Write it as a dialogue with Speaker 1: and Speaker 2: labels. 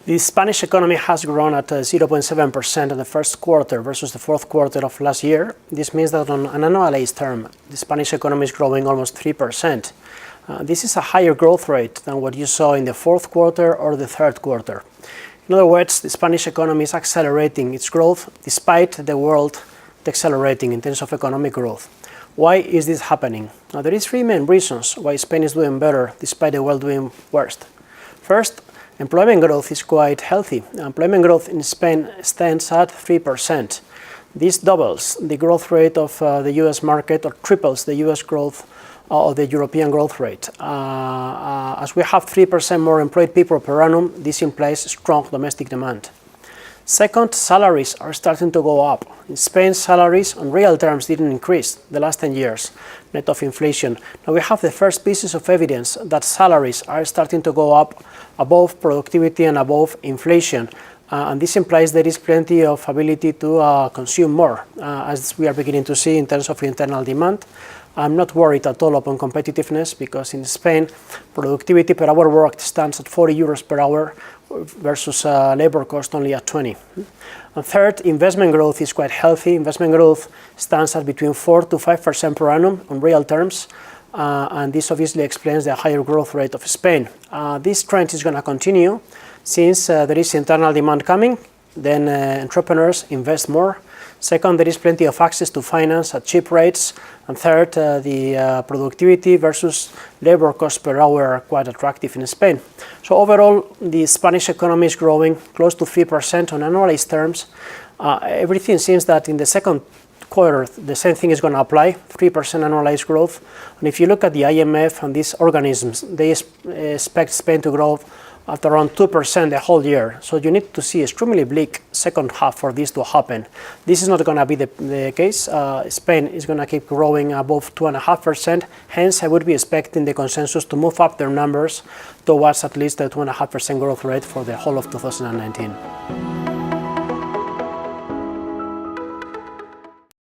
Speaker 1: The Spanish economy has grown at 0.7% in the first quarter versus the fourth quarter of last year. This means that on an annualized term, the Spanish economy is growing almost 3%. This is a higher growth rate than what you saw in the fourth quarter or the third quarter. In other words, the Spanish economy is accelerating its growth despite the world decelerating in terms of economic growth. Why is this happening? Now, there is three main reasons why Spain is doing better despite the world doing worst. First, employment growth is quite healthy. Employment growth in Spain stands at 3%. This doubles the growth rate of the US market or triples the US growth of the European growth rate. As we have 3% more employed people per annum, this implies strong domestic demand. Second, salaries are starting to go up. In Spain, salaries on real terms didn't increase the last 10 years, net of inflation. Now we have the first pieces of evidence that salaries are starting to go up above productivity and above inflation. And this implies there is plenty of ability to consume more, as we are beginning to see in terms of internal demand. I'm not worried at all upon competitiveness because in Spain, productivity per hour worked stands at 40 euros per hour versus labor cost only at 20. And third, investment growth is quite healthy. Investment growth stands at between 4 to 5% per annum on real terms. And this obviously explains the higher growth rate of Spain. This trend is going to continue since there is internal demand coming, then entrepreneurs invest more. Second, there is plenty of access to finance at cheap rates. And third, the productivity versus labor cost per hour are quite attractive in Spain. So overall, the Spanish economy is growing close to 3% on annualized terms. Everything seems that in the second quarter, the same thing is going to apply, 3% annualized growth. And if you look at the IMF and these organisms, they expect Spain to grow at around 2% the whole year. So you need to see extremely bleak second half for this to happen. This is not going to be the case. Spain is going to keep growing above 2.5%. Hence, I would be expecting the consensus to move up their numbers towards at least the 2.5% growth rate for the whole of 2019.